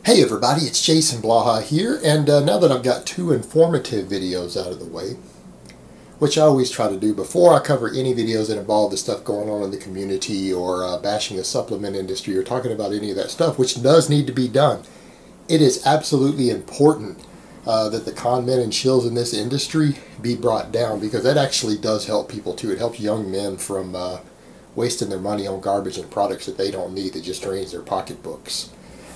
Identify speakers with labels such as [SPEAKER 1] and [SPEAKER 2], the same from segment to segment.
[SPEAKER 1] Hey everybody, it's Jason Blaha here, and now that I've got two informative videos out of the way, which I always try to do before I cover any videos that involve the stuff going on in the community or bashing the supplement industry or talking about any of that stuff, which does need to be done. It is absolutely important that the con men and shills in this industry be brought down, because that actually does help people too. It helps young men from wasting their money on garbage and products that they don't need that just drains their pocketbooks.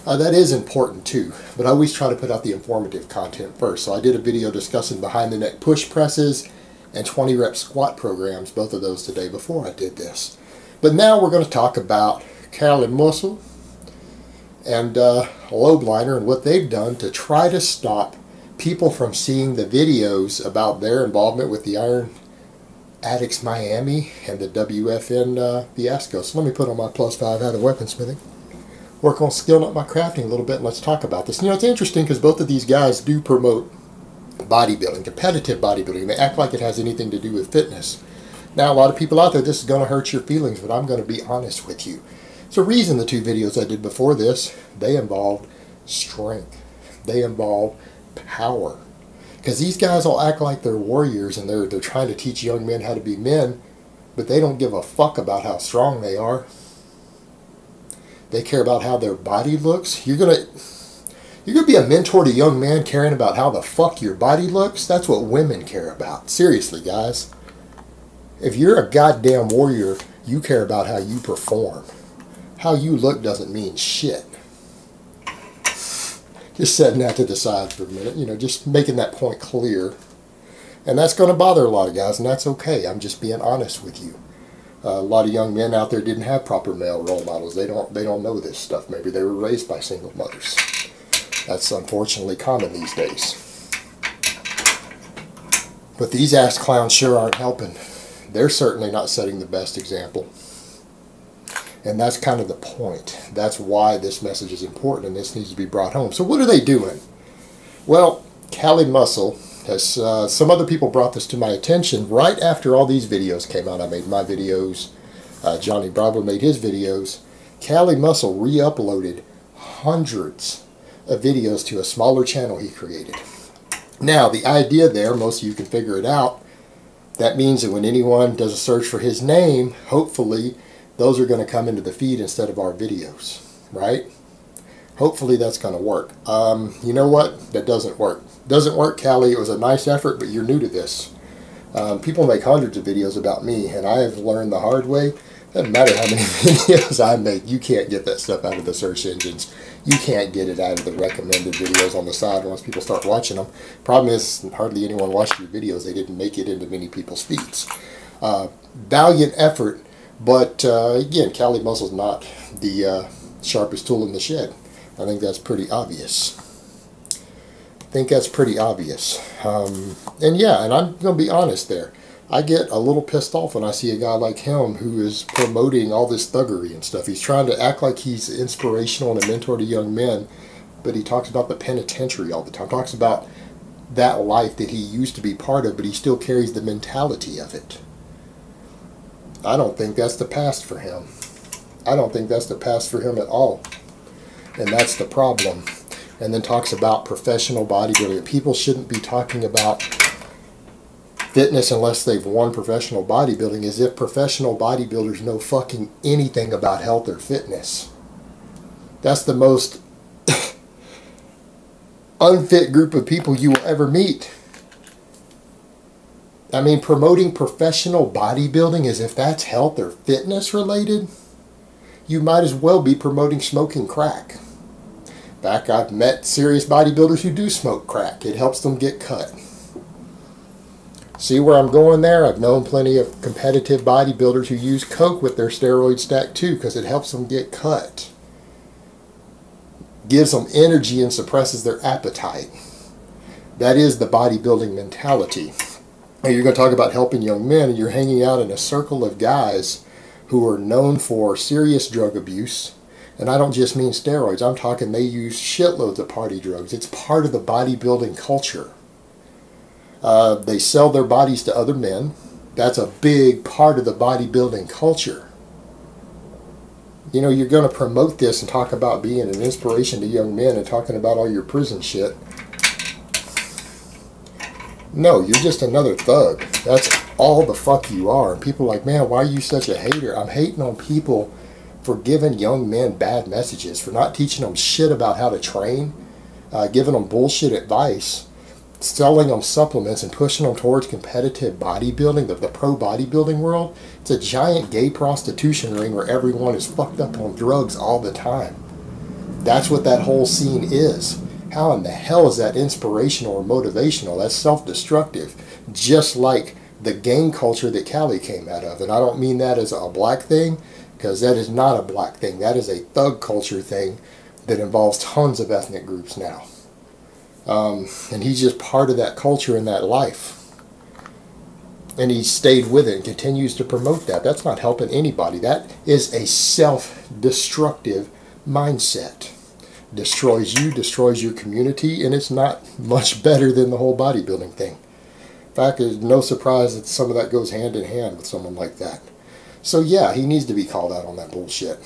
[SPEAKER 1] That is important too, but I always try to put out the informative content first. So I did a video discussing behind the neck push presses and 20 rep squat programs, both of those today before I did this. But now we're going to talk about Cali Muscle and Lobeliner and what they've done to try to stop people from seeing the videos about their involvement with the Iron Addicts Miami and the WFN fiasco. So let me put on my +5 out of weaponsmithing. Work on skilling up my crafting a little bit, and let's talk about this. You know, it's interesting because both of these guys do promote bodybuilding, competitive bodybuilding. They act like it has anything to do with fitness. Now, a lot of people out there, this is going to hurt your feelings, but I'm going to be honest with you. It's a reason the two videos I did before this, they involved strength. They involve power. Because these guys all act like they're warriors and they're trying to teach young men how to be men, but they don't give a fuck about how strong they are. They care about how their body looks. You're gonna be a mentor to young men caring about how the fuck your body looks? That's what women care about. Seriously, guys. If you're a goddamn warrior, you care about how you perform. How you look doesn't mean shit. Just setting that to the side for a minute. You know, just making that point clear. And that's going to bother a lot of guys, and that's okay. I'm just being honest with you. A lot of young men out there didn't have proper male role models. They don't know this stuff. Maybe they were raised by single mothers. That's unfortunately common these days. But these ass clowns sure aren't helping. They're certainly not setting the best example. And that's kind of the point. That's why this message is important and this needs to be brought home. So what are they doing? Well, Cali Muscle has, some other people brought this to my attention right after all these videos came out. I made my videos. Johnny Bravo made his videos. Cali Muscle re-uploaded hundreds of videos to a smaller channel he created. Now, the idea there, most of you can figure it out, that means that when anyone does a search for his name, hopefully those are going to come into the feed instead of our videos, right? Hopefully that's going to work. You know what? That doesn't work. Doesn't work, Cali. It was a nice effort, but you're new to this. People make hundreds of videos about me, and I have learned the hard way. Doesn't matter how many videos I make, you can't get that stuff out of the search engines. You can't get it out of the recommended videos on the side once people start watching them. Problem is, hardly anyone watched your videos. They didn't make it into many people's feeds. Valiant effort, but again, Cali Muscle's not the sharpest tool in the shed. I think that's pretty obvious. And yeah, and I'm going to be honest there. I get a little pissed off when I see a guy like him who is promoting all this thuggery and stuff. He's trying to act like he's inspirational and a mentor to young men, but he talks about the penitentiary all the time. Talks about that life that he used to be part of, but he still carries the mentality of it. I don't think that's the past for him. I don't think that's the past for him at all. And that's the problem. And then talks about professional bodybuilding. People shouldn't be talking about fitness unless they've won professional bodybuilding, as if professional bodybuilders know fucking anything about health or fitness. That's the most unfit group of people you will ever meet. I mean, promoting professional bodybuilding as if that's health or fitness related? You might as well be promoting smoking crack. In fact, I've met serious bodybuilders who do smoke crack. It helps them get cut. See where I'm going there? I've known plenty of competitive bodybuilders who use coke with their steroid stack too, because it helps them get cut. Gives them energy and suppresses their appetite. That is the bodybuilding mentality. And you're going to talk about helping young men, and you're hanging out in a circle of guys who are known for serious drug abuse. And I don't just mean steroids. I'm talking they use shitloads of party drugs. It's part of the bodybuilding culture. They sell their bodies to other men. That's a big part of the bodybuilding culture. You know, you're going to promote this and talk about being an inspiration to young men and talking about all your prison shit. No, you're just another thug. That's all the fuck you are. And people are like, man, why are you such a hater? I'm hating on people for giving young men bad messages, for not teaching them shit about how to train, giving them bullshit advice, selling them supplements and pushing them towards competitive bodybuilding, the pro bodybuilding world. It's a giant gay prostitution ring where everyone is fucked up on drugs all the time. That's what that whole scene is. How in the hell is that inspirational or motivational? That's self-destructive. Just like the gang culture that Cali came out of. And I don't mean that as a black thing, because that is not a black thing. That is a thug culture thing that involves tons of ethnic groups now. And he's just part of that culture and that life. And he stayed with it and continues to promote that. That's not helping anybody. That is a self-destructive mindset. Destroys you, destroys your community, and it's not much better than the whole bodybuilding thing. In fact, there's no surprise that some of that goes hand in hand with someone like that. So yeah, he needs to be called out on that bullshit.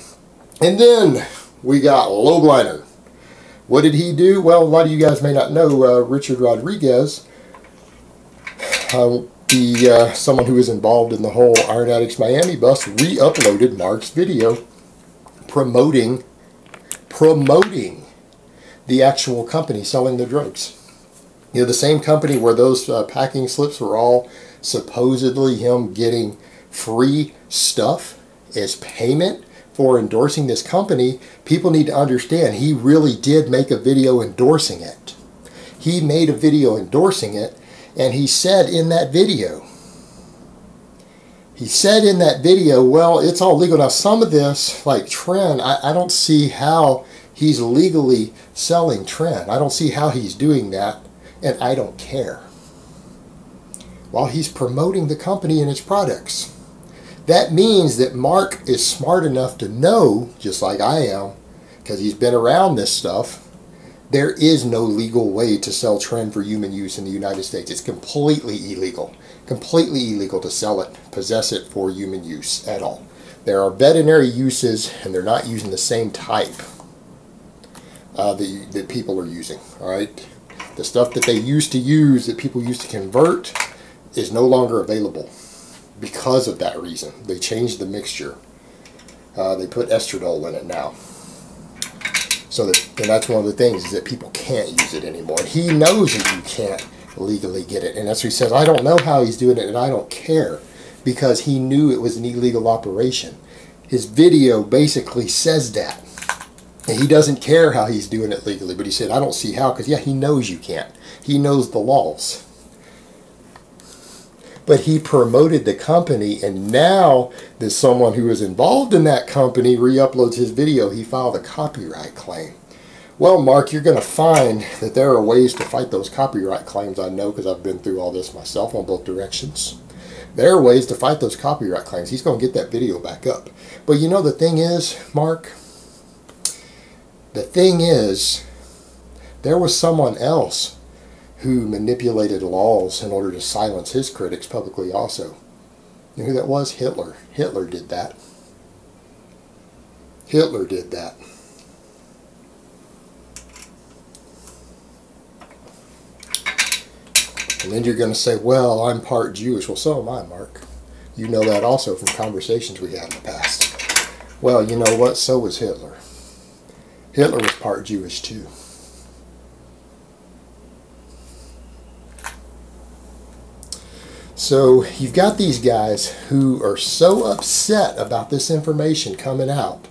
[SPEAKER 1] And then we got Lobliner. What did he do? Well, a lot of you guys may not know Richard Rodriguez, someone who was involved in the whole Iron Addicts Miami bus, re-uploaded Mark's video promoting the actual company selling the drugs. You know, the same company where those packing slips were all supposedly him getting free stuff as payment for endorsing this company. People need to understand he really did make a video endorsing it. He made a video endorsing it, and he said in that video, well, it's all legal. Now, some of this, like Tren, I don't see how he's legally selling Tren. I don't see how he's doing that, and I don't care. While he's promoting the company and its products. That means that Mark is smart enough to know, just like I am, because he's been around this stuff, there is no legal way to sell Tren for human use in the United States. It's completely illegal. Completely illegal to sell it, possess it for human use at all. There are veterinary uses, and they're not using the same type that people are using. All right, the stuff that they used to use, that people used to convert, is no longer available because of that reason. They changed the mixture. They put estradiol in it now. So and that's one of the things, is that people can't use it anymore. And he knows that you can't legally get it, and that's what he says. I don't know how he's doing it, and I don't care, because he knew it was an illegal operation. His video basically says that. And he doesn't care how he's doing it legally, but he said, I don't see how, because yeah, he knows you can't. He knows the laws. But he promoted the company, and now that someone who was involved in that company re-uploads his video, he filed a copyright claim. Well, Mark, you're going to find that there are ways to fight those copyright claims. I know, because I've been through all this myself on both directions. There are ways to fight those copyright claims. He's going to get that video back up. But you know, the thing is, Mark, the thing is, there was someone else who manipulated laws in order to silence his critics publicly also. You know who that was? Hitler. Hitler did that. Hitler did that. And then you're going to say, well, I'm part Jewish. Well, so am I, Mark. You know that also from conversations we had in the past. Well, you know what? So was Hitler. Hitler was part Jewish too. So you've got these guys who are so upset about this information coming out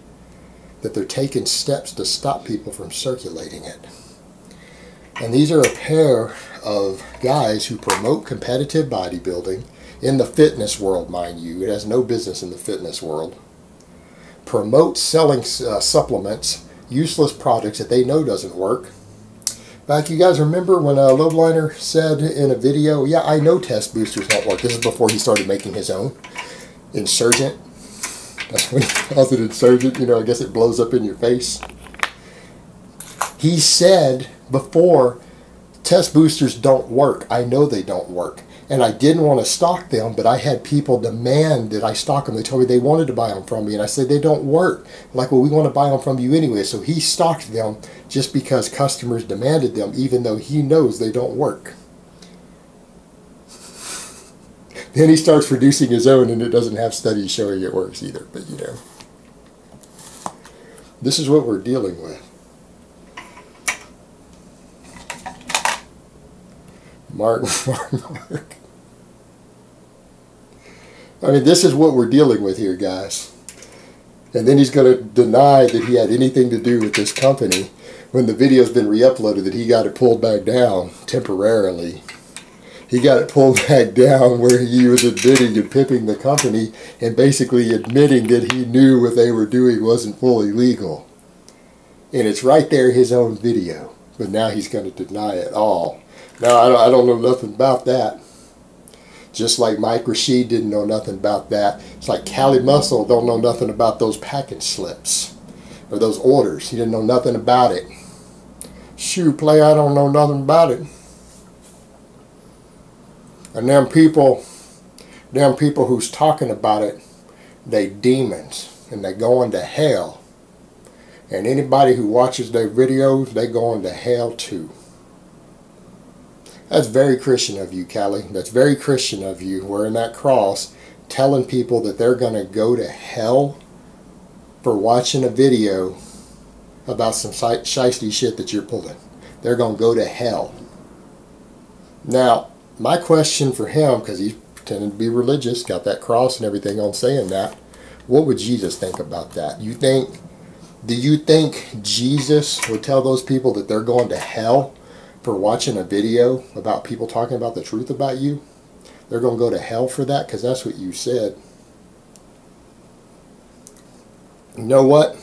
[SPEAKER 1] that they're taking steps to stop people from circulating it. And these are a pair of guys who promote competitive bodybuilding in the fitness world, mind you. It has no business in the fitness world. Promote selling supplements, useless products that they know doesn't work. In fact, you guys remember when Lobliner said in a video, yeah, I know test boosters won't work. This is before he started making his own. Insurgent. That's when he calls it Insurgent. You know, I guess it blows up in your face. He said before, test boosters don't work. I know they don't work. And I didn't want to stock them, but I had people demand that I stock them. They told me they wanted to buy them from me, and I said they don't work. I'm like, well, we want to buy them from you anyway. So he stocked them just because customers demanded them, even though he knows they don't work. Then he starts producing his own, and it doesn't have studies showing it works either. But you know, this is what we're dealing with. Mark. I mean, this is what we're dealing with here, guys. And then he's going to deny that he had anything to do with this company when the video's been re-uploaded, that he got it pulled back down temporarily. He got it pulled back down where he was admitting and pimping the company and basically admitting that he knew what they were doing wasn't fully legal. And it's right there, his own video. But now he's going to deny it all. Now, I don't know nothing about that. Just like Mike Rashid didn't know nothing about that. It's like Cali Muscle don't know nothing about those package slips. Or those orders. He didn't know nothing about it. Shoe player, I don't know nothing about it. And them people who's talking about it, they demons. And they going to hell. And anybody who watches their videos, they going to hell too. That's very Christian of you, Callie. That's very Christian of you, wearing that cross, telling people that they're going to go to hell for watching a video about some shiesty shit that you're pulling. They're going to go to hell. Now, my question for him, because he's pretending to be religious, got that cross and everything on saying that, what would Jesus think about that? Do you think Jesus would tell those people that they're going to hell for watching a video about people talking about the truth about you? They're going to go to hell for that? Because that's what you said. You know what?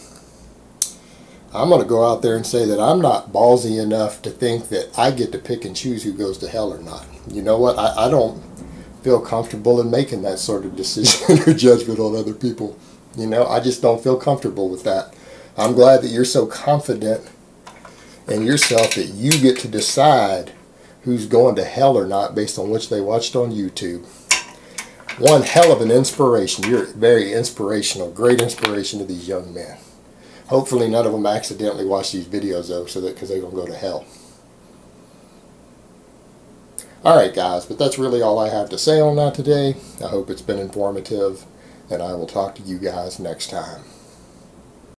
[SPEAKER 1] I'm going to go out there and say that I'm not ballsy enough to think that I get to pick and choose who goes to hell or not. You know what? I don't feel comfortable in making that sort of decision or judgment on other people. You know, I just don't feel comfortable with that. I'm glad that you're so confident in yourself that you get to decide who's going to hell or not based on which they watched on YouTube. One hell of an inspiration. You're very inspirational. Great inspiration to these young men. Hopefully none of them accidentally watch these videos though, so that because they're going to go to hell. Alright guys, but that's really all I have to say on that today. I hope it's been informative, and I will talk to you guys next time.